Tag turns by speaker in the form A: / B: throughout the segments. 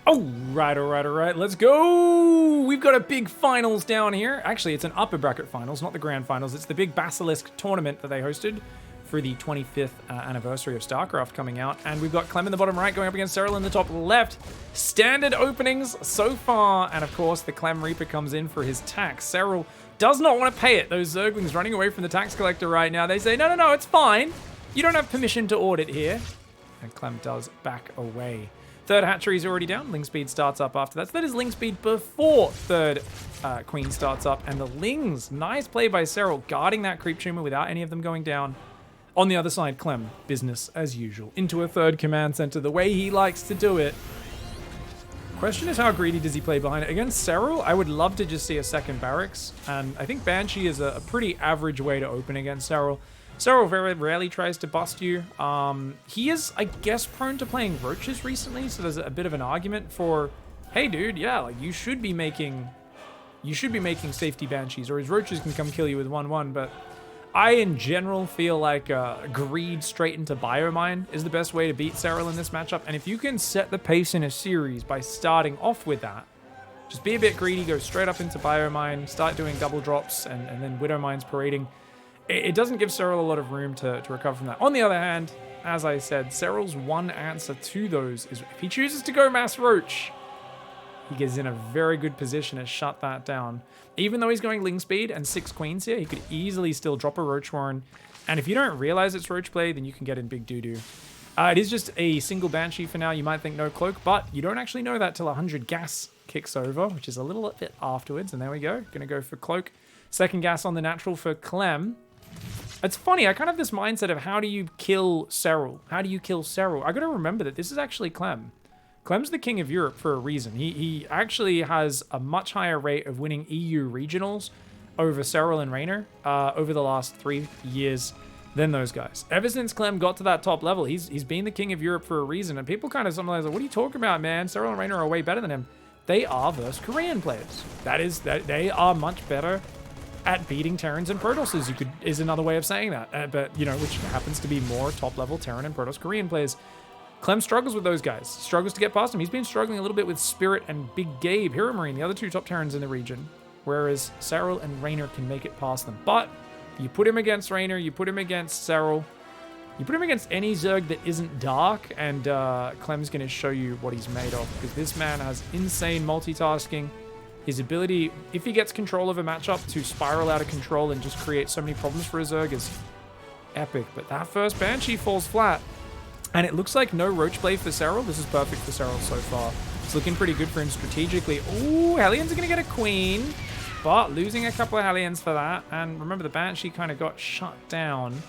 A: All right. Let's go. We've got a big finals down here. Actually, it's an upper bracket finals, not the grand finals. It's the big Basilisk tournament that they hosted for the 25th anniversary of StarCraft coming out. And we've got Clem in the bottom right going up against Serral in the top left. Standard openings so far. And of course, the Clem Reaper comes in for his tax. Serral does not want to pay it. Those Zerglings running away from the tax collector right now. They say, no, it's fine. You don't have permission to audit here. And Clem does back away. Third hatchery is already down. Ling speed starts up after that. So that is Ling speed before third queen starts up. And the Lings, nice play by Serral, guarding that creep tumor without any of them going down. On the other side, Clem, business as usual. Into a third command center, the way he likes to do it. Question is, how greedy does he play behind it? Against Serral, I would love to just see a second barracks. And I think Banshee is a pretty average way to open against Serral. Serral very rarely tries to bust you. He is, I guess, prone to playing roaches recently, so there's a bit of an argument for, hey, dude, yeah, like you should be making safety banshees, or his roaches can come kill you with 1/1. But I, in general, feel like greed straight into biomine is the best way to beat Serral in this matchup. And if you can set the pace in a series by starting off with that, just be a bit greedy, go straight up into biomine, start doing double drops, and then widow mines parading. It doesn't give Serral a lot of room to recover from that. On the other hand, as I said, Serral's one answer to those is if he chooses to go mass roach, he gets in a very good position to shut that down. Even though he's going Ling speed and 6 queens here, he could easily still drop a Roach Warren. And if you don't realize it's Roach play, then you can get in big doo-doo. It is just a single Banshee for now. You might think no cloak, but you don't actually know that till 100 gas kicks over, which is a little bit afterwards. And there we go. Gonna go for cloak. Second gas on the natural for Clem. It's funny, I kind of have this mindset of how do you kill Serral? How do you kill Serral? I gotta remember that this is actually Clem. Clem's the king of Europe for a reason. He actually has a much higher rate of winning EU regionals over Serral and Raynor over the last 3 years than those guys. Ever since Clem got to that top level, he's been the king of Europe for a reason. And people kind of sometimes like, what are you talking about, man? Serral and Raynor are way better than him. They are versus Korean players. They are much better at beating Terrans and Protosses, is another way of saying that. But, you know, which happens to be more top-level Terran and Protoss Korean players. Clem struggles with those guys. Struggles to get past them. He's been struggling a little bit with Spirit and Big Gabe, Hero Marine, the other two top Terrans in the region. Whereas Serral and Raynor can make it past them. But you put him against Raynor, you put him against Serral, you put him against any Zerg that isn't dark, and Clem's going to show you what he's made of. Because this man has insane multitasking. His ability, if he gets control of a matchup, to spiral out of control and just create so many problems for a Zerg is epic. But that first Banshee falls flat. And it looks like no Roach play for Serral. This is perfect for Serral so far. It's looking pretty good for him strategically. Ooh, Hellions are going to get a Queen. But losing a couple of Hellions for that. And remember, the Banshee kind of got shut down.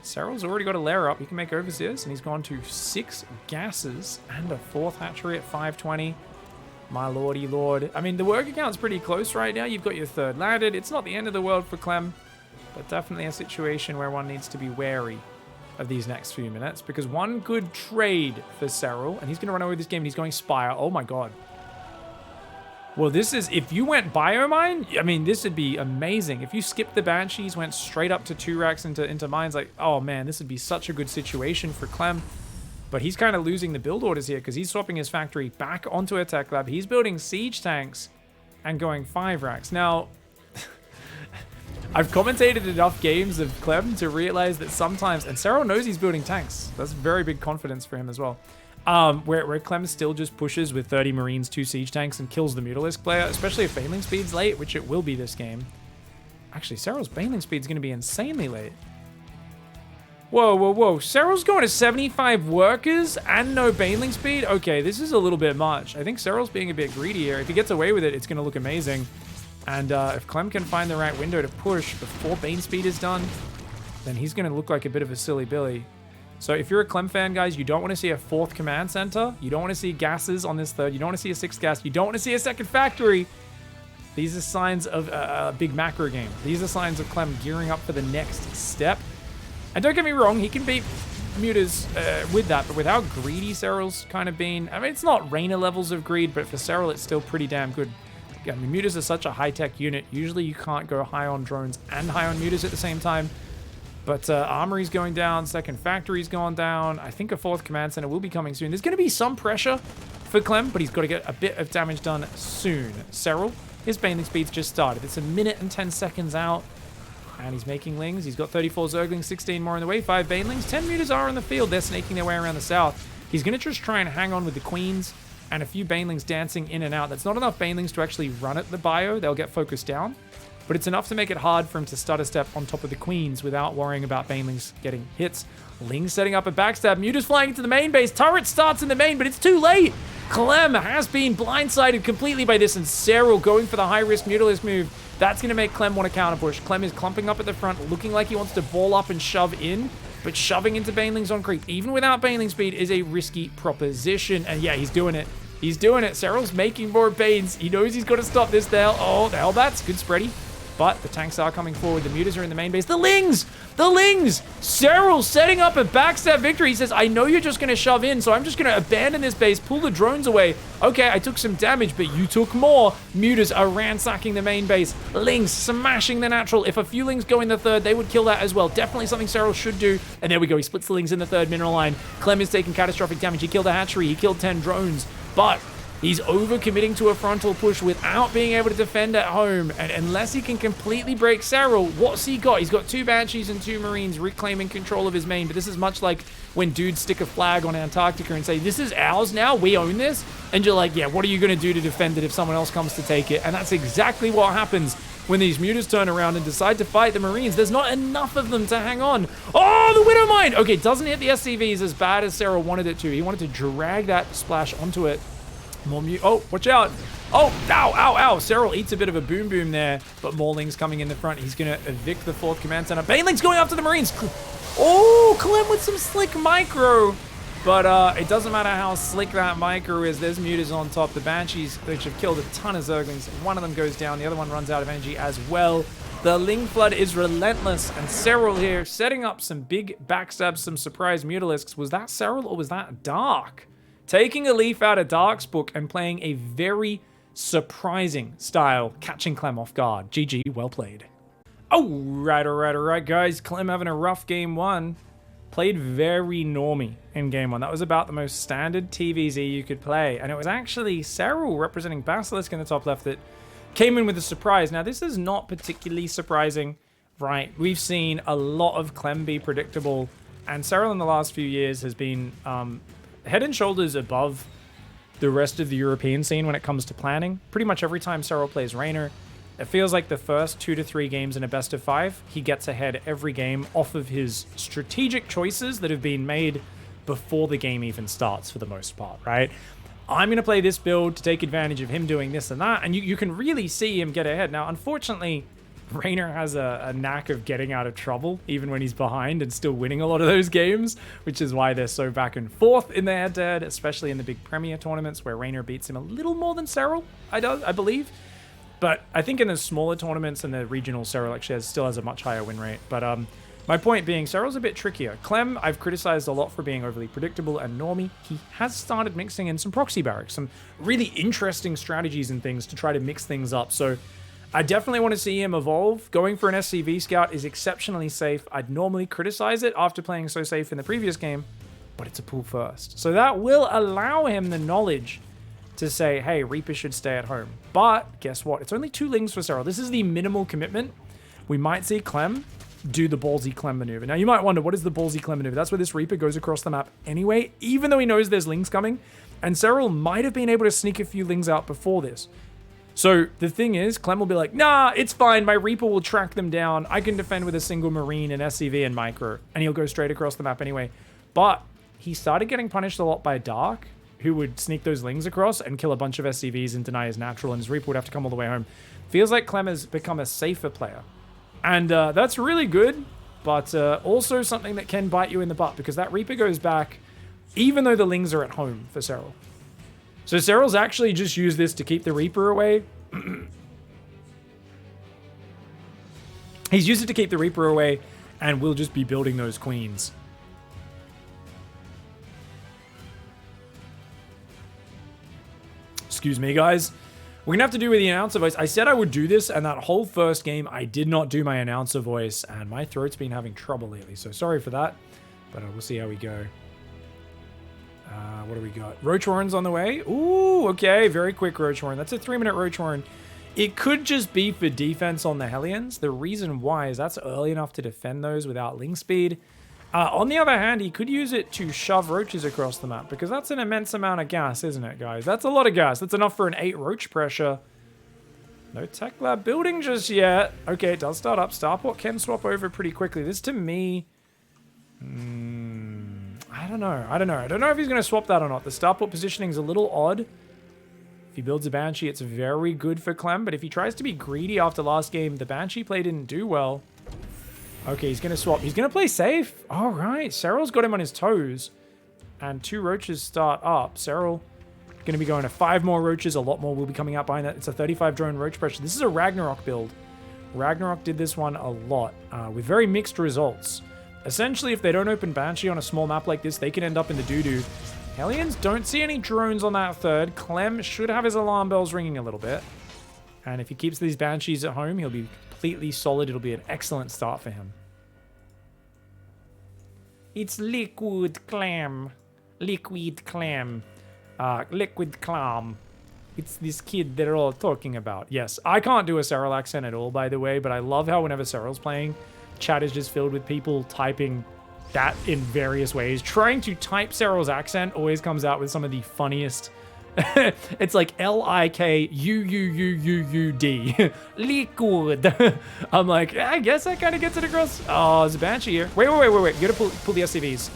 A: Serral's already got a layer up. He can make Overseers. And he's gone to 6 gases and a 4th hatchery at 520. My lordy lord. I mean, the work account's pretty close right now. You've got your 3rd landed. It's not the end of the world for Clem, but definitely a situation where one needs to be wary of these next few minutes, because one good trade for Serral, and he's going to run away with this game, and he's going Spire. Oh my god. Well, this is, if you went Biomine, I mean, this would be amazing. If you skipped the Banshees, went straight up to 2 racks into mines, like, oh man, this would be such a good situation for Clem. But he's kind of losing the build orders here because he's swapping his factory back onto a tech lab. He's building siege tanks and going 5 racks. Now, I've commentated enough games of Clem to realize that sometimes, and Serral knows he's building tanks. That's very big confidence for him as well. Where Clem still just pushes with 30 Marines, 2 siege tanks, and kills the Mutalisk player, especially if Baneling speed's late, which it will be this game. Actually, Serral's Baneling speed's going to be insanely late. Whoa. Serral's going to 75 workers and no Baneling speed? Okay, this is a little bit much. I think Serral's being a bit greedy here. If he gets away with it, it's going to look amazing. And if Clem can find the right window to push before Bane speed is done, then he's going to look like a bit of a silly Billy. So if you're a Clem fan, guys, you don't want to see a 4th command center. You don't want to see gases on this 3rd. You don't want to see a 6th gas. You don't want to see a 2nd factory. These are signs of a big macro game. These are signs of Clem gearing up for the next step. And don't get me wrong, he can beat Mutas with that, but with how greedy Serral's kind of been, I mean, it's not Raynor levels of greed, but for Serral, it's still pretty damn good. I mean, Mutas are such a high-tech unit. Usually you can't go high on drones and high on Mutas at the same time. But Armory's going down, 2nd Factory's gone down. I think a 4th Command Center will be coming soon. There's going to be some pressure for Clem, but he's got to get a bit of damage done soon. Serral, his Baneling speed's just started. It's 1 minute and 10 seconds out. And he's making lings. He's got 34 Zerglings, 16 more on the way, 5 Banelings. 10 Mutas are in the field. They're snaking their way around the south. He's going to just try and hang on with the Queens and a few Banelings dancing in and out. That's not enough Banelings to actually run at the bio. They'll get focused down. But it's enough to make it hard for him to stutter step on top of the Queens without worrying about Banelings getting hits. Ling setting up a backstab. Mutas flying into the main base. Turret starts in the main, but it's too late. Clem has been blindsided completely by this, and Serral going for the high-risk Mutalisk move. That's going to make Clem want to counter push. Clem is clumping up at the front, looking like he wants to ball up and shove in, but shoving into Banelings on creep, even without Baneling speed, is a risky proposition. And yeah, he's doing it. He's doing it. Serral's making more Banes. He knows he's got to stop this. Oh, the Hellbats. Good spready. But the tanks are coming forward. The Mutas are in the main base. The Lings! The Lings! Serral setting up a backstab victory. He says, I know you're just going to shove in, so I'm just going to abandon this base, pull the drones away. Okay, I took some damage, but you took more. Mutas are ransacking the main base. Lings smashing the natural. If a few Lings go in the third, they would kill that as well. Definitely something Serral should do. And there we go. He splits the Lings in the third mineral line. Clem is taking catastrophic damage. He killed a hatchery. He killed 10 drones. But he's over-committing to a frontal push without being able to defend at home. And unless he can completely break Serral, what's he got? He's got 2 Banshees and 2 Marines reclaiming control of his main. But this is much like when dudes stick a flag on Antarctica and say, this is ours now, we own this. And you're like, yeah, what are you going to do to defend it if someone else comes to take it? And that's exactly what happens when these Mutas turn around and decide to fight the Marines. There's not enough of them to hang on. Oh, the Widow Mine! Okay, doesn't hit the SCVs as bad as Serral wanted it to. He wanted to drag that splash onto it. More oh, watch out. Oh, ow, ow, ow. Serral eats a bit of a boom boom there, but more Lings coming in the front. He's going to evict the 4th command center. Baneling's going after the Marines. Oh, Clem with some slick micro. But it doesn't matter how slick that micro is. There's Mutas on top. The Banshees, which have killed a ton of Zerglings. One of them goes down. The other one runs out of energy as well. The Ling Flood is relentless. And Serral here setting up some big backstabs, some surprise Mutalisks. Was that Serral or was that Dark? Taking a leaf out of Dark's book and playing a very surprising style, catching Clem off guard. GG, well played. All right, guys. Clem having a rough game 1. Played very normie in game 1. That was about the most standard TVZ you could play. And it was actually Serral representing Basilisk in the top left that came in with a surprise. Now, this is not particularly surprising, right? We've seen a lot of Clem be predictable. And Serral in the last few years has been head and shoulders above the rest of the European scene when it comes to planning. Pretty much every time Serral plays Raynor, it feels like the first 2 to 3 games in a best of 5, he gets ahead every game off of his strategic choices that have been made before the game even starts for the most part, right? I'm going to play this build to take advantage of him doing this and that, and you can really see him get ahead. Now, unfortunately, Raynor has a knack of getting out of trouble even when he's behind and still winning a lot of those games, which is why they're so back and forth in the head-to-head, especially in the big Premier tournaments where Raynor beats him a little more than Serral, I believe. But I think in the smaller tournaments and the regional, Serral actually still has a much higher win rate. But my point being, Serral's a bit trickier. Clem, I've criticized a lot for being overly predictable and normie. He has started mixing in some proxy barracks, some really interesting strategies and things to try to mix things up. So I definitely want to see him evolve. Going for an SCV scout is exceptionally safe. I'd normally criticize it after playing so safe in the previous game, but it's a pull first. So that will allow him the knowledge to say, hey, Reaper should stay at home. But guess what? It's only 2 Lings for Serral. This is the minimal commitment. We might see Clem do the ballsy Clem maneuver. Now, you might wonder, what is the ballsy Clem maneuver? That's where this Reaper goes across the map anyway, even though he knows there's Lings coming. And Serral might have been able to sneak a few Lings out before this. So the thing is, Clem will be like, nah, it's fine. My Reaper will track them down. I can defend with a single Marine, an SCV, and Micro. And he'll go straight across the map anyway. But he started getting punished a lot by Dark, who would sneak those Lings across and kill a bunch of SCVs and deny his natural, and his Reaper would have to come all the way home. Feels like Clem has become a safer player. And that's really good, but also something that can bite you in the butt, because that Reaper goes back, even though the Lings are at home for Serral. So Serral's actually just used this to keep the Reaper away. He's used it to keep the Reaper away, and we'll just be building those Queens. Excuse me, guys. We're going to have to do with the announcer voice. I said I would do this, and that whole first game, I did not do my announcer voice, and my throat's been having trouble lately, so sorry for that, but we'll see how we go. What do we got? Roach Warren's on the way. Ooh, okay. Very quick Roach Warren. That's a 3-minute Roach Warren. It could just be for defense on the Hellions. The reason why is that's early enough to defend those without link speed. On the other hand, he could use it to shove roaches across the map because that's an immense amount of gas, isn't it, guys? That's a lot of gas. That's enough for an 8 roach pressure. No tech lab building just yet. Okay, it does start up. Starport can swap over pretty quickly. This, to me... I don't know. I don't know if he's going to swap that or not. The starport positioning is a little odd. If he builds a Banshee, it's very good for Clem. But if he tries to be greedy after last game, the Banshee play didn't do well. Okay, he's going to swap. He's going to play safe. All right. Serral's got him on his toes. And 2 roaches start up. Serral going to be going to 5 more roaches. A lot more will be coming out behind that. It's a 35 drone roach pressure. This is a Ragnarok build. Ragnarok did this one a lot with very mixed results. Essentially, if they don't open Banshee on a small map like this, they can end up in the doo-doo. Hellions don't see any drones on that third. Clem should have his alarm bells ringing a little bit. And if he keeps these Banshees at home, he'll be completely solid. It'll be an excellent start for him. It's Liquid Clam. Liquid Clam. Liquid Clam. It's this kid they're all talking about. Yes, I can't do a Serral accent at all, by the way, but I love how whenever Serral's playing, chat is just filled with people typing that in various ways. Trying to type Serral's accent always comes out with some of the funniest. It's like Liquud. Liquid. I'm like, yeah, I guess that kind of gets it across. Oh, there's a Banshee here. Wait. You gotta pull the SCVs.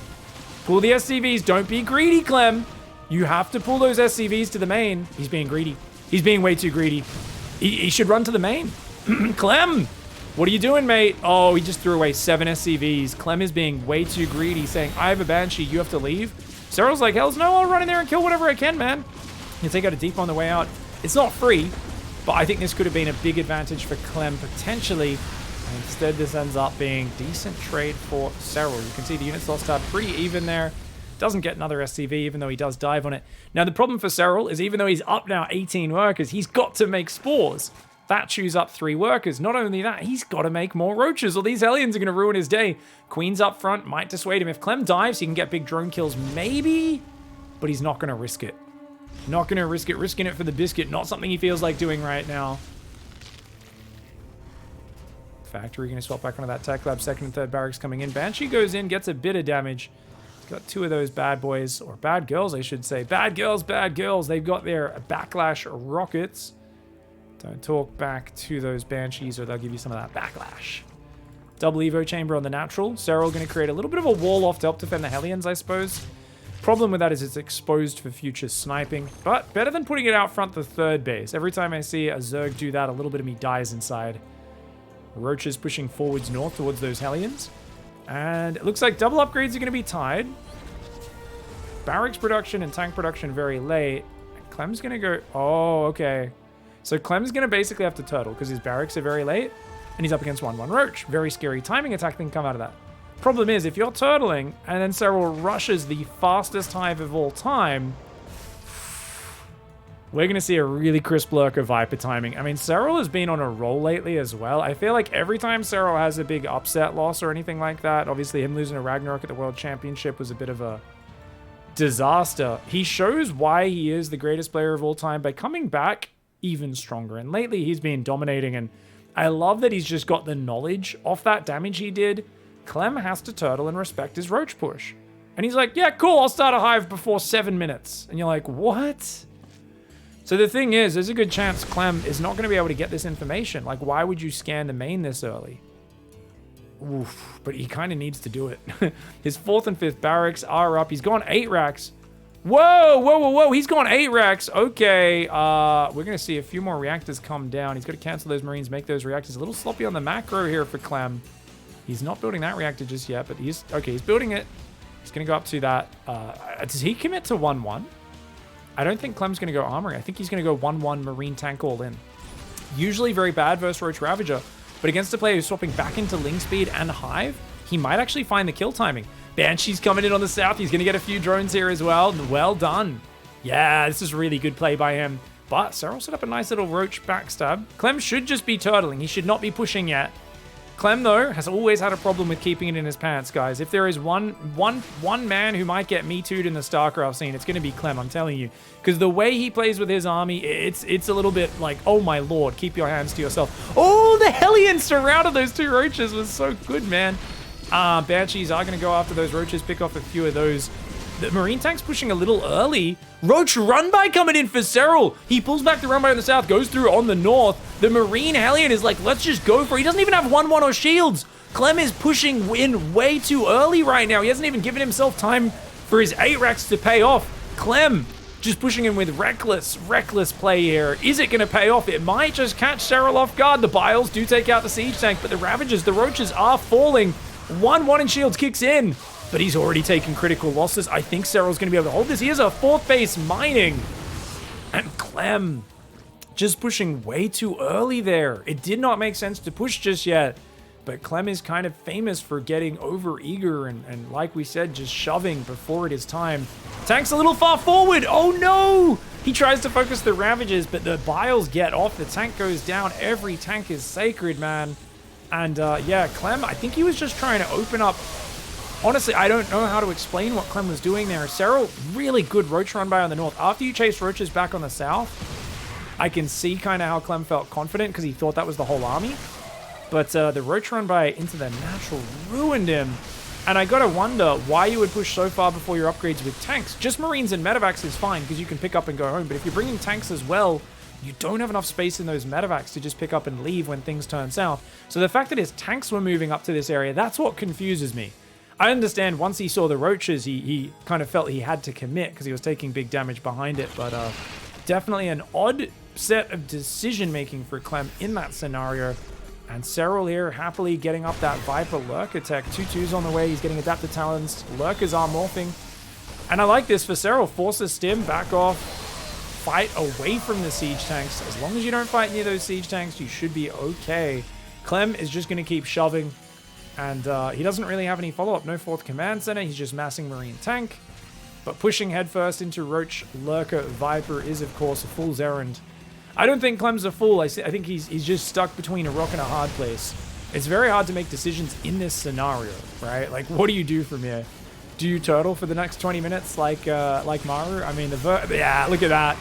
A: Pull the SCVs. Don't be greedy, Clem. You have to pull those SCVs to the main. He's being greedy. He's being way too greedy. He should run to the main. Clem! What are you doing, mate? Oh, he just threw away 7 SCVs. Clem is being way too greedy, saying, I have a Banshee, you have to leave. Serral's like, hells no, I'll run in there and kill whatever I can, man. You take out a deep on the way out. It's not free, but I think this could have been a big advantage for Clem, potentially. And instead, this ends up being decent trade for Serral. You can see the units lost are pretty even there. Doesn't get another SCV, even though he does dive on it. Now, the problem for Serral is even though he's up now 18 workers, he's got to make spores. That chews up 3 workers. Not only that, he's got to make more roaches or these Hellions are going to ruin his day. Queen's up front, might dissuade him. If Clem dives, he can get big drone kills, maybe, but he's not going to risk it. Not going to risk it. Risking it for the biscuit. Not something he feels like doing right now. Factory going to swap back onto that tech lab. 2nd and 3rd barracks coming in. Banshee goes in, gets a bit of damage. Got 2 of those bad boys, or bad girls, I should say. Bad girls, bad girls. They've got their backlash rockets. Don't talk back to those Banshees or they'll give you some of that backlash. Double Evo chamber on the natural. Serral going to create a little bit of a wall off to help defend the Hellions, I suppose. Problem with that is it's exposed for future sniping, but better than putting it out front the 3rd base. Every time I see a Zerg do that, a little bit of me dies inside. Roaches pushing forwards north towards those Hellions. And it looks like double upgrades are going to be tied. Barracks production and tank production very late. Clem's going to go... Oh, okay. So Clem's going to basically have to turtle because his barracks are very late. And he's up against 1-1 Roach. Very scary timing attack can come out of that. Problem is, if you're turtling and then Serral rushes the fastest hive of all time, we're going to see a really crisp lurker Viper timing. I mean, Serral has been on a roll lately as well. I feel like every time Serral has a big upset loss or anything like that, obviously him losing to Ragnarok at the World Championship was a bit of a disaster. He shows why he is the greatest player of all time by coming back even stronger. And lately he's been dominating, and I love that he's just got the knowledge off that damage he did. Clem has to turtle and respect his roach push. And he's like, yeah, cool, I'll start a hive before 7 minutes. And you're like, what? So the thing is, there's a good chance Clem is not going to be able to get this information. Like, why would you scan the main this early? Oof, but he kind of needs to do it. His 4th and 5th barracks are up. He's gone 8 racks. Whoa. He's gone 8 racks. Okay, we're going to see a few more reactors come down. He's got to cancel those Marines, make those reactors. A little sloppy on the macro here for Clem. He's not building that reactor just yet, but he's building it. He's going to go up to that. Does he commit to 1-1? I don't think Clem's going to go armory. I think he's going to go 1-1 Marine tank all in. Usually very bad versus Roach Ravager, but against a player who's swapping back into Ling Speed and Hive, he might actually find the kill timing. Banshee's coming in on the south. He's going to get a few drones here as well. Well done. Yeah, this is really good play by him. But Serral set up a nice little Roach backstab. Clem should just be turtling. He should not be pushing yet. Clem, though, has always had a problem with keeping it in his pants, guys. If there is one man who might get Me Too'd in the StarCraft scene, it's going to be Clem, I'm telling you. Because the way he plays with his army, it's a little bit like, oh my lord, keep your hands to yourself. Oh, the Hellion surrounded those 2 roaches was so good, man. Banshees are going to go after those roaches, pick off a few of those. The Marine tank's pushing a little early. Roach run-by coming in for Serral. He pulls back the run-by on the south, goes through on the north. The Marine Hellion is like, let's just go for it. He doesn't even have 1-1 or shields. Clem is pushing in way too early right now. He hasn't even given himself time for his 8 racks to pay off. Clem just pushing in with reckless play here. Is it going to pay off? It might just catch Serral off guard. The Biles do take out the siege tank, but the Ravagers, the Roaches are falling. 1-1 in shields kicks in. But he's already taken critical losses. I think Serral's going to be able to hold this. He has a 4th base mining. And Clem just pushing way too early there. It did not make sense to push just yet. But Clem is kind of famous for getting over-eager and like we said, just shoving before it is time. Tank's a little far forward. Oh, no! He tries to focus the Ravagers, but the Biles get off. The tank goes down. Every tank is sacred, man. And, yeah, Clem, I think he was just trying to open up. Honestly, I don't know how to explain what Clem was doing there. Serral, really good roach run by on the north. After you chase roaches back on the south, I can see kind of how Clem felt confident because he thought that was the whole army. But the roach run by into the natural ruined him. And I gotta wonder why you would push so far before your upgrades with tanks. Just Marines and medevacs is fine because you can pick up and go home. But if you're bringing tanks as well, you don't have enough space in those medevacs to just pick up and leave when things turn south. So the fact that his tanks were moving up to this area, that's what confuses me. I understand once he saw the roaches, he kind of felt he had to commit because he was taking big damage behind it. But definitely an odd set of decision-making for Clem in that scenario. And Serral here happily getting up that Viper Lurker tech. 2-2s on the way. He's getting Adapted Talons. Lurkers are morphing. And I like this for Serral. Forces Stim, back off. Fight away from the siege tanks. As long as you don't fight near those siege tanks, you should be okay. Clem is just going to keep shoving. And he doesn't really have any follow-up. No 4th command center. He's just massing Marine tank. But pushing headfirst into Roach Lurker Viper is, of course, a fool's errand. I don't think Clem's a fool. I think he's just stuck between a rock and a hard place. It's very hard to make decisions in this scenario, right? Like, what do you do from here? Do you turtle for the next 20 minutes like Maru? I mean, yeah, look at that.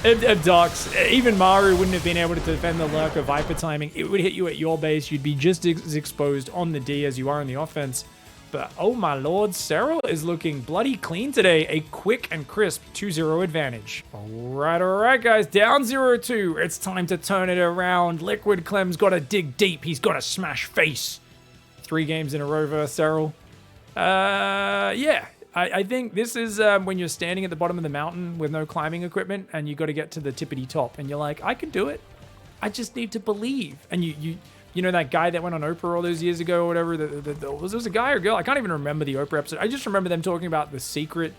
A: It docks. Even Maru wouldn't have been able to defend the Lurker Viper timing. It would hit you at your base. You'd be just as exposed on the D as you are on the offense. But, oh my lord, Serral is looking bloody clean today. A quick and crisp 2-0 advantage. All right, guys. Down 0-2. It's time to turn it around. Liquid Clem's got to dig deep. He's got to smash face. 3 games in a row versus Serral. Yeah. I think this is when you're standing at the bottom of the mountain with no climbing equipment and you got to get to the tippity top and you're like, I can do it. I just need to believe. And you know that guy that went on Oprah all those years ago or whatever? Was it a guy or girl? I can't even remember the Oprah episode. I just remember them talking about the secret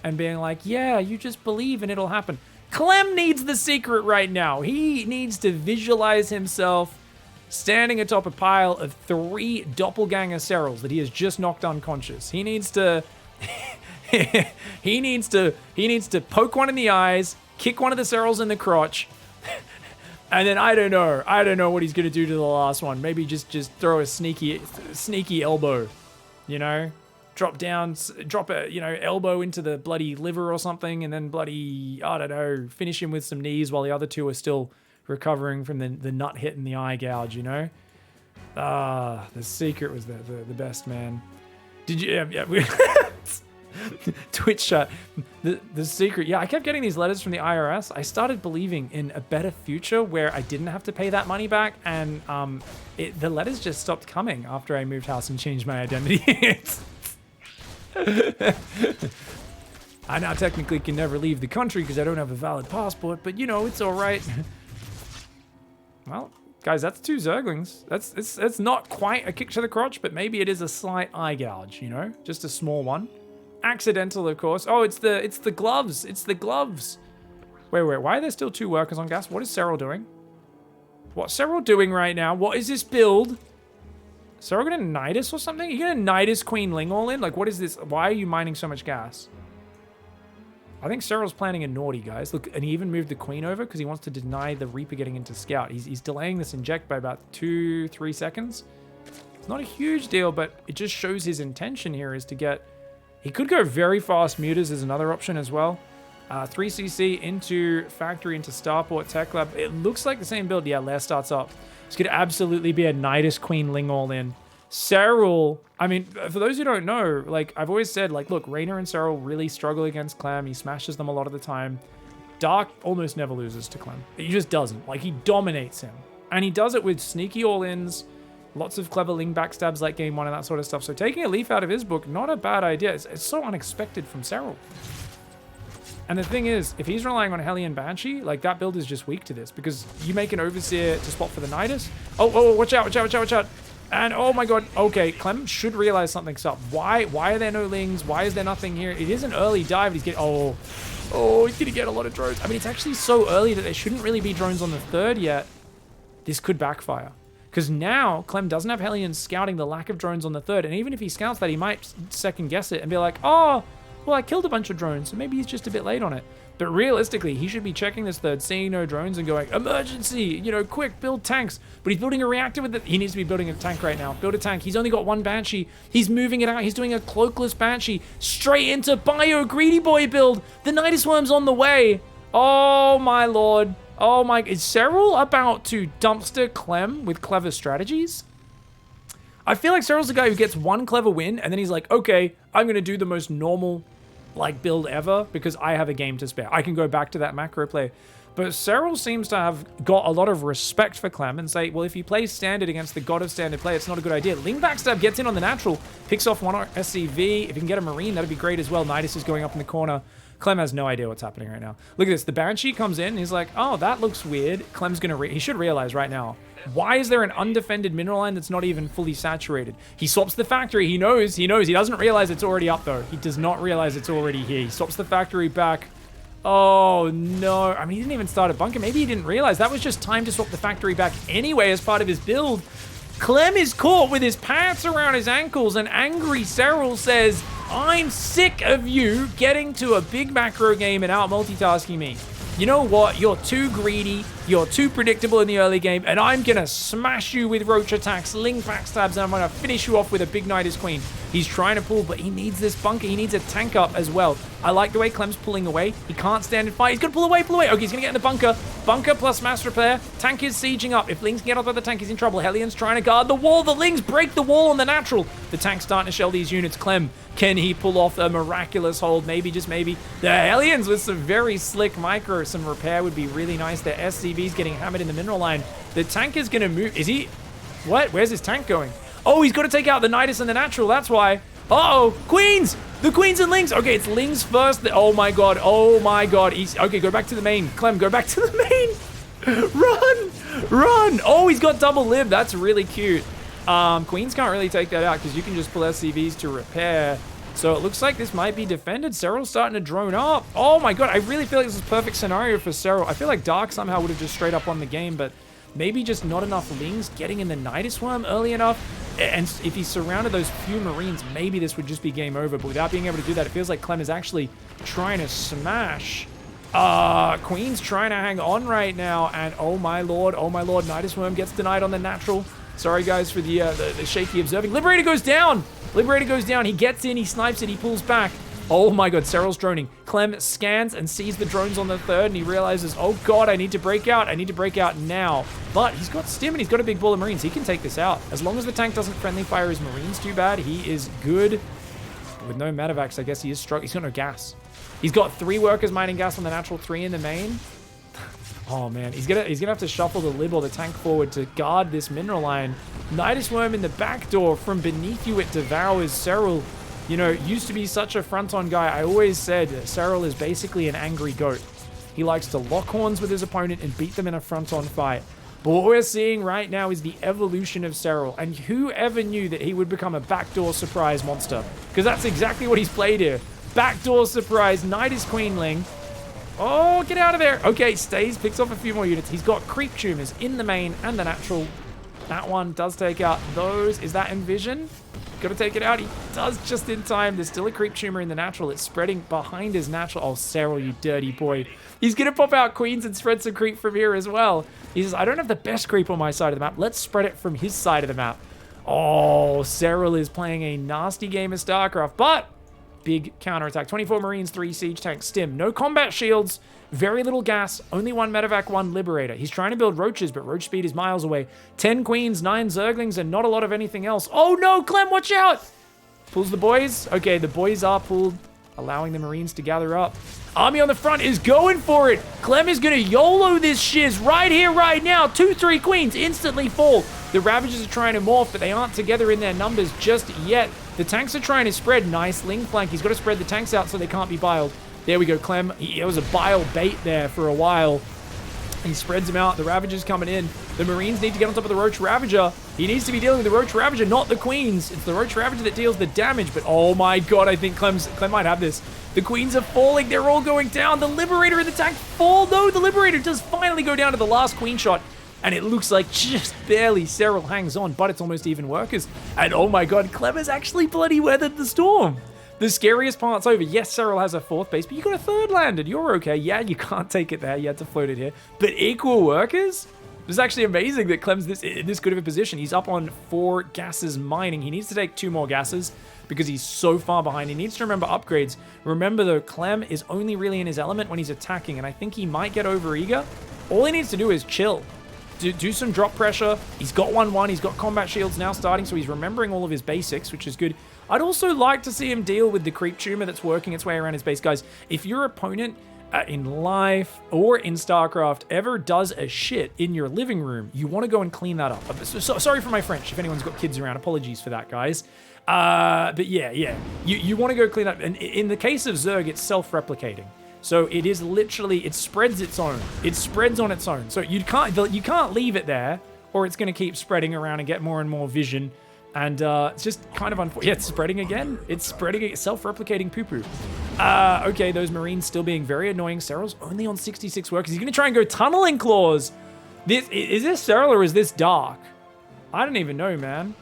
A: and being like, yeah, you just believe and it'll happen. Clem needs the secret right now. He needs to visualize himself standing atop a pile of 3 doppelganger Serrals that he has just knocked unconscious. He needs to he needs to poke one in the eyes, kick one of the Serrals in the crotch, and then I don't know what he's gonna do to the last one. Maybe just throw a sneaky elbow, you know, drop a elbow into the bloody liver or something, and then bloody, I don't know, finish him with some knees while the other 2 are still recovering from the nut hit in the eye gouge, you know. The secret was the best, man. Did you? Yeah. Twitch chat. The secret. Yeah, I kept getting these letters from the IRS. I started believing in a better future where I didn't have to pay that money back, and the letters just stopped coming after I moved house and changed my identity. I now technically can never leave the country because I don't have a valid passport, but you know, it's all right. Well, guys, that's 2 Zerglings. That's not quite a kick to the crotch, but maybe it is a slight eye gouge, you know? Just a small one. Accidental, of course. Oh, it's the gloves. It's the gloves. Wait. Why are there still 2 workers on gas? What is Serral doing? What's Serral doing right now? What is this build? Serral gonna Nydus or something? Are you gonna Nydus Queen Ling all in? Like, what is this? Why are you mining so much gas? I think Serral's planning a naughty, guys. Look, and he even moved the Queen over because he wants to deny the Reaper getting into Scout. He's delaying this inject by about 2-3 seconds. It's not a huge deal, but it just shows his intention here is to get... He could go very fast mutas is another option as well. 3cc into factory, into Starport Tech Lab. It looks like the same build. Yeah, Lair starts up. This could absolutely be a Nydus Queen Ling all in. Serral, I mean, for those who don't know, like, I've always said, like, look, Raynor and Serral really struggle against Clem. He smashes them a lot of the time. Dark almost never loses to Clem. He just doesn't. Like, he dominates him. And he does it with sneaky all-ins, lots of clever Ling backstabs like game 1 and that sort of stuff. So taking a leaf out of his book, not a bad idea. It's so unexpected from Serral. And the thing is, if he's relying on Hellion Banshee, like, that build is just weak to this, because you make an Overseer to spot for the Nydus. Oh, watch out, watch out, watch out, watch out. And oh my god, okay, Clem should realize something's up. Why are there no Lings? Why is there nothing here? It is an early dive. He's getting, he's gonna get a lot of drones. I mean, it's actually so early that there shouldn't really be drones on the 3rd yet. This could backfire. Because now, Clem doesn't have Hellion scouting the lack of drones on the 3rd, and even if he scouts that, he might second guess it and be like, oh, well, I killed a bunch of drones, so maybe he's just a bit late on it. But realistically, he should be checking this 3rd, seeing no drones and going, emergency, you know, quick, build tanks. But he's building a reactor with it. He needs to be building a tank right now. Build a tank. He's only got 1 Banshee. He's moving it out. He's doing a cloakless Banshee straight into Bio Greedy Boy build. The Nydus Worm's on the way. Oh, my lord. Oh, my. Is Serral about to dumpster Clem with clever strategies? I feel like Serral's the guy who gets 1 clever win, and then he's like, okay, I'm going to do the most normal like build ever because I have a game to spare. I can go back to that macro play. But Serral seems to have got a lot of respect for Clem and say, well, if he plays standard against the god of standard play, it's not a good idea. Ling backstab gets in on the natural, picks off 1 SCV. If he can get a Marine, that'd be great as well. Nydus is going up in the corner. Clem has no idea what's happening right now. Look at this. The Banshee comes in. And he's like, oh, that looks weird. Clem's going to... He should realize right now. Why is there an undefended mineral line that's not even fully saturated? He swaps the factory. He knows. He doesn't realize it's already up, though. He does not realize it's already here. He swaps the factory back. Oh, no. I mean, he didn't even start a bunker. Maybe he didn't realize. That was just time to swap the factory back anyway as part of his build. Clem is caught with his pants around his ankles, and angry Serral says, I'm sick of you getting to a big macro game and out multitasking me. You know what? You're too greedy. You're too predictable in the early game, and I'm going to smash you with roach attacks, Ling backstabs, and I'm going to finish you off with a big Nydus Queen. He's trying to pull, but he needs this bunker. He needs a tank up as well. I like the way Clem's pulling away. He can't stand and fight. He's going to pull away, pull away. Okay, he's going to get in the bunker. Bunker plus mass repair. Tank is sieging up. If Lings can get up by the tank, he's in trouble. Hellion's trying to guard the wall. The Lings break the wall on the natural. The tank's starting to shell these units. Clem, can he pull off a miraculous hold? Maybe, just maybe. The Hellions with some very slick micro. Some repair would be really nice. The SCV's getting hammered in the mineral line. The tank is going to move. Is he? What? Where's his tank going? Oh, he's got to take out the Nydus and the natural. That's why. Uh-oh. Queens! The Queens and Lings. Okay, it's Lings first. Oh, my God. Oh, my God. Okay, go back to the main. Clem, go back to the main. Run! Run! Oh, he's got double lib. That's really cute. Queens can't really take that out because you can just pull SCVs to repair. So it looks like this might be defended. Serral's starting to drone up. Oh, my God. I really feel like this is a perfect scenario for Serral. I feel like Dark somehow would have just straight up won the game, but maybe just not enough Lings getting in the Nydus Worm early enough. And if he surrounded those few Marines, maybe this would just be game over. But without being able to do that, it feels like Clem is actually trying to smash. Queen's trying to hang on right now. And oh my lord, Nydus Worm gets denied on the natural. Sorry guys for the shaky observing. Liberator goes down. Liberator goes down. He gets in, he snipes it, he pulls back. Oh my god, Serral's droning. Clem scans and sees the drones on the 3rd, and he realizes, oh god, I need to break out. I need to break out now. But he's got stim and he's got a big ball of Marines. He can take this out. As long as the tank doesn't friendly fire his Marines too bad, he is good. With no Medivacs, I guess he is struck. He's got no gas. He's got 3 workers mining gas on the natural, 3 in the main. Oh man, he's gonna have to shuffle the lib or the tank forward to guard this mineral line. Nydus Worm in the back door. From beneath you, it devours Serral. You know, used to be such a front-on guy. I always said Serral is basically an angry goat. He likes to lock horns with his opponent and beat them in a front-on fight. But what we're seeing right now is the evolution of Serral. And who ever knew that he would become a backdoor surprise monster? Because that's exactly what he's played here. Backdoor surprise, Nydus Queenling. Oh, get out of there. Okay, stays, picks off a few more units. He's got creep tumors in the main and the natural. That one does take out those. Is that Envision? Got to take it out. He does just in time. There's still a creep tumor in the natural. It's spreading behind his natural. Oh, Serral, you dirty boy. He's going to pop out Queens and spread some creep from here as well. He says, I don't have the best creep on my side of the map. Let's spread it from his side of the map. Oh, Serral is playing a nasty game of StarCraft, but big counterattack. 24 Marines, 3 Siege Tanks, Stim. No combat shields, very little gas, only 1 Medevac, 1 Liberator. He's trying to build Roaches, but Roach speed is miles away. 10 Queens, 9 Zerglings, and not a lot of anything else. Oh no, Clem, watch out! Pulls the boys. Okay, the boys are pulled, allowing the Marines to gather up. Army on the front is going for it. Clem is going to YOLO this shiz right here, right now. 2, 3 Queens instantly fall. The Ravagers are trying to morph, but they aren't together in their numbers just yet. The tanks are trying to spread. Nice Ling flank. He's got to spread the tanks out so they can't be biled. There we go, Clem. It was a bile bait there for a while. He spreads them out. The Ravagers coming in. The Marines need to get on top of the Roach Ravager. He needs to be dealing with the Roach Ravager, not the Queens. It's the Roach Ravager that deals the damage, but oh my god, I think Clem might have this. The Queens are falling. They're all going down. The Liberator in the tank fall. No, the Liberator does finally go down to the last Queen shot. And it looks like just barely Serral hangs on, but it's almost even workers. And oh my god, Clem has actually bloody weathered the storm. The scariest part's over. Yes, Serral has a 4th base, but you got a 3rd landed. You're okay. Yeah, you can't take it there. You had to float it here. But equal workers? It's actually amazing that Clem's in this good of a position. He's up on 4 gases mining. He needs to take 2 more gases because he's so far behind. He needs to remember upgrades. Remember though, Clem is only really in his element when he's attacking, and I think he might get over eager. All he needs to do is chill. Do some drop pressure. He's got 1-1. He's got combat shields now starting, so he's remembering all of his basics, which is good. I'd also like to see him deal with the creep tumor that's working its way around his base. Guys, if your opponent in life or in StarCraft ever does a shit in your living room, you want to go and clean that up. Sorry for my French. If anyone's got kids around, apologies for that, guys. But yeah. You want to go clean up. And in the case of Zerg, it's self-replicating. So it is literally, it spreads its own. It spreads on its own. So you can't leave it there, or it's going to keep spreading around and get more and more vision. And it's just kind of unfortunate. Yeah, it's spreading again. It's spreading, self-replicating poo-poo. Okay, those Marines still being very annoying. Serral's only on 66 workers. He's going to try and go tunneling claws. Is this Serral or is this Dark? I don't even know, man.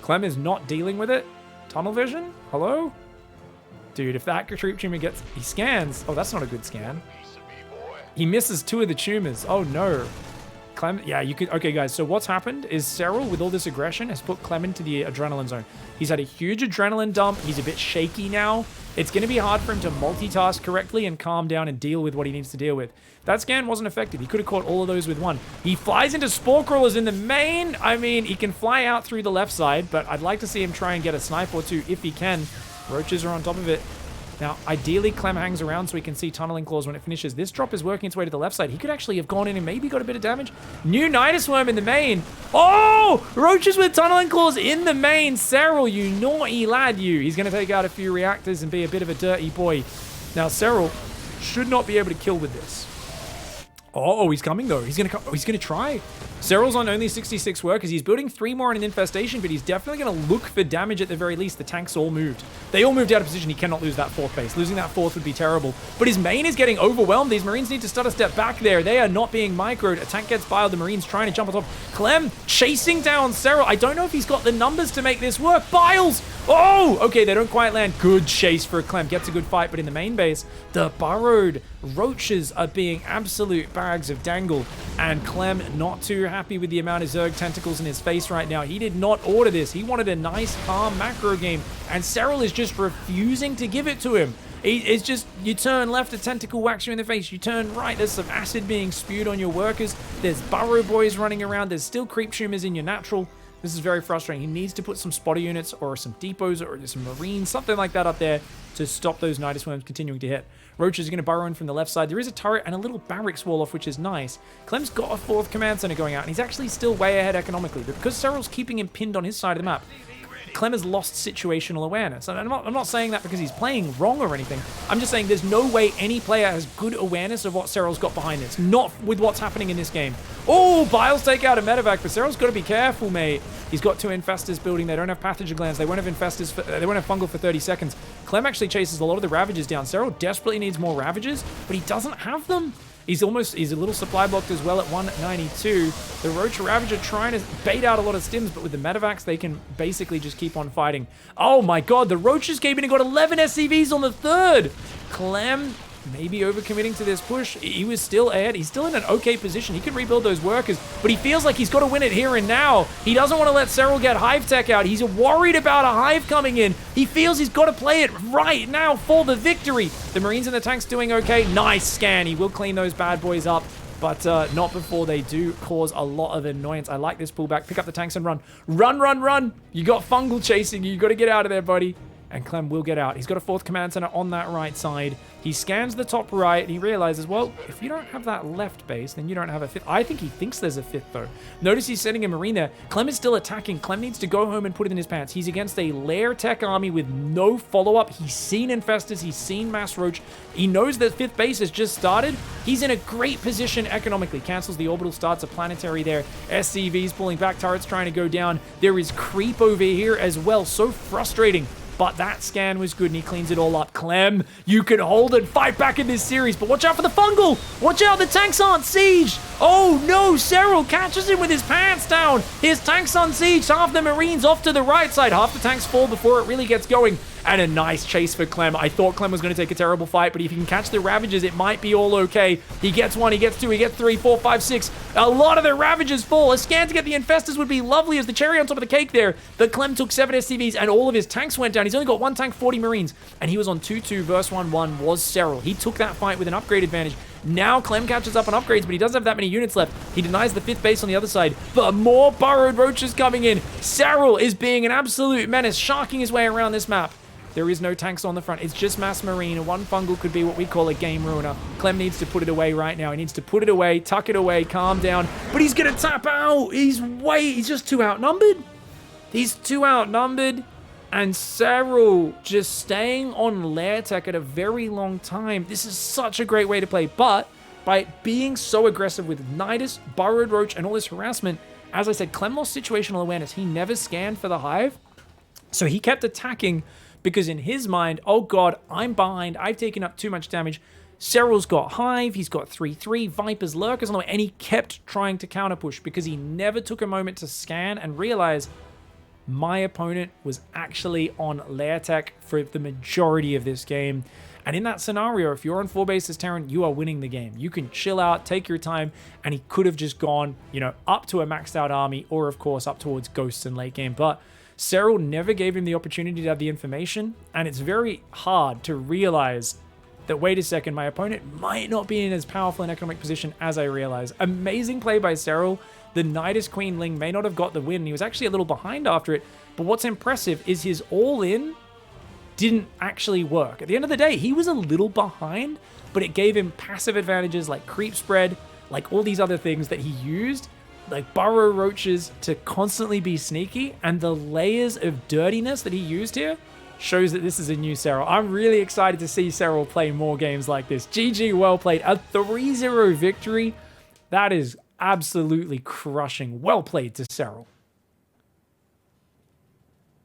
A: Clem is not dealing with it. Tunnel vision? Hello? Dude, if that creep tumor gets... He scans. Oh, that's not a good scan. He misses 2 of the tumors. Oh, no. Clem... Yeah, you could... Okay, guys. So what's happened is Serral, with all this aggression, has put Clem into the adrenaline zone. He's had a huge adrenaline dump. He's a bit shaky now. It's going to be hard for him to multitask correctly and calm down and deal with what he needs to deal with. That scan wasn't effective. He could have caught all of those with 1. He flies into Spore Crawlers in the main. I mean, he can fly out through the left side, but I'd like to see him try and get a snipe or 2 if he can. Roaches are on top of it. Now, ideally, Clem hangs around so he can see Tunneling Claws when it finishes. This drop is working its way to the left side. He could actually have gone in and maybe got a bit of damage. New Nydus Worm in the main. Oh! Roaches with Tunneling Claws in the main. Serral, you naughty lad, you. He's going to take out a few reactors and be a bit of a dirty boy. Now, Serral should not be able to kill with this. Oh, he's coming though. He's gonna try. Serral's on only 66 workers. He's building 3 more in an infestation, but he's definitely gonna look for damage at the very least. The tanks all moved. They all moved out of position. He cannot lose that 4th base. Losing that 4th would be terrible. But his main is getting overwhelmed. These Marines need to start a step back there. They are not being microed. A tank gets biled. The Marines trying to jump on top. Clem chasing down Serral. I don't know if he's got the numbers to make this work. Biles! Oh! Okay, they don't quite land. Good chase for Clem. Gets a good fight, but in the main base, the burrowed Roaches are being absolute bags of dangle. And Clem not too happy with the amount of Zerg tentacles in his face right now. He did not order this. He wanted a nice, calm macro game. And Serral is just refusing to give it to him. It's just, you turn left, a tentacle whacks you in the face. You turn right, there's some acid being spewed on your workers. There's burrow boys running around. There's still creep tumors in your natural. This is very frustrating. He needs to put some spotter units or some depots or some marines, something like that up there to stop those Nydus Worms continuing to hit. Roaches are going to burrow in from the left side. There is a turret and a little barracks wall off, which is nice. Clem's got a 4th command center going out, and he's actually still way ahead economically. But because Serral's keeping him pinned on his side of the map, Clem has lost situational awareness. And I'm not saying that because he's playing wrong or anything. I'm just saying there's no way any player has good awareness of what Serral's got behind this. Not with what's happening in this game. Oh, Biles take out a medevac, but Serral's got to be careful, mate. He's got 2 infestors building. They don't have pathogen glands. They won't have infestors. They won't have fungal for 30 seconds. Clem actually chases a lot of the Ravagers down. Serral desperately needs more Ravagers, but he doesn't have them. He's a little supply blocked as well at 192. The Roach Ravager trying to bait out a lot of stims, but with the medevacs, they can basically just keep on fighting. Oh my god, the Roaches came in and got 11 SCVs on the 3rd. Clem maybe overcommitting to this push. He was still ahead. He's still in an okay position. He can rebuild those workers, but he feels like he's got to win it here and now. He doesn't want to let Serral get Hive Tech out. He's worried about a Hive coming in. He feels he's got to play it right now for the victory. The Marines and the tanks doing okay. Nice scan. He will clean those bad boys up, but not before they do cause a lot of annoyance. I like this pullback. Pick up the tanks and run. Run, run, run. You got Fungal chasing you. You got to get out of there, buddy. And Clem will get out. He's got a 4th command center on that right side. He scans the top right, and he realizes, well, if you don't have that left base, then you don't have a 5th. I think he thinks there's a 5th, though. Notice he's sending a Marine there. Clem is still attacking. Clem needs to go home and put it in his pants. He's against a Lair Tech army with no follow-up. He's seen Infestors. He's seen Mass Roach. He knows that 5th base has just started. He's in a great position economically. Cancels the orbital, starts a planetary there. SCV's pulling back. Turrets trying to go down. There is creep over here as well. So frustrating. But that scan was good, and he cleans it all up. Clem, you can hold and fight back in this series, but watch out for the fungal. Watch out, the tanks aren't sieged. Oh no, Serral catches him with his pants down. His tanks on siege. Half the Marines off to the right side. Half the tanks fall before it really gets going. And a nice chase for Clem. I thought Clem was going to take a terrible fight, but if he can catch the Ravagers, it might be all okay. He gets 1, he gets 2, he gets 3, 4, 5, 6. A lot of the Ravagers fall. A scan to get the Infestors would be lovely as the cherry on top of the cake there. But Clem took 7 SCVs and all of his tanks went down. He's only got 1 tank, 40 Marines. And he was on 2-2 verse 1-1 was Serral. He took that fight with an upgrade advantage. Now Clem catches up on upgrades, but he doesn't have that many units left. He denies the 5th base on the other side, but more burrowed roaches coming in. Serral is being an absolute menace, sharking his way around this map. There is no tanks on the front. It's just Mass Marine. And 1 fungal could be what we call a game ruiner. Clem needs to put it away right now. He needs to put it away, tuck it away, calm down. But he's going to tap out. He's just too outnumbered. He's too outnumbered. And Serral just staying on Lair Tech at a very long time. This is such a great way to play. But by being so aggressive with Nydus, Burrowed Roach, and all this harassment, as I said, Clem lost situational awareness. He never scanned for the Hive. So he kept attacking because in his mind, oh god, I'm behind, I've taken up too much damage. Serral's got Hive, he's got 3-3, Vipers, Lurkers on the way, and he kept trying to counter push because he never took a moment to scan and realize my opponent was actually on Lair Tech for the majority of this game. And in that scenario, if you're on 4 bases Terran, you are winning the game. You can chill out, take your time, and he could have just gone, you know, up to a maxed out army or of course up towards Ghosts in late game. But Serral never gave him the opportunity to have the information, and it's very hard to realize that, wait a second, my opponent might not be in as powerful an economic position as I realize. Amazing play by Serral. The Nydus Queen Ling may not have got the win. He was actually a little behind after it, but what's impressive is his all-in didn't actually work. At the end of the day, he was a little behind, but it gave him passive advantages like creep spread, like all these other things that he used, like burrow roaches to constantly be sneaky, and the layers of dirtiness that he used here shows that this is a new Serral. I'm really excited to see Serral play more games like this. GG, well played. A 3-0 victory. That is absolutely crushing. Well played to Serral.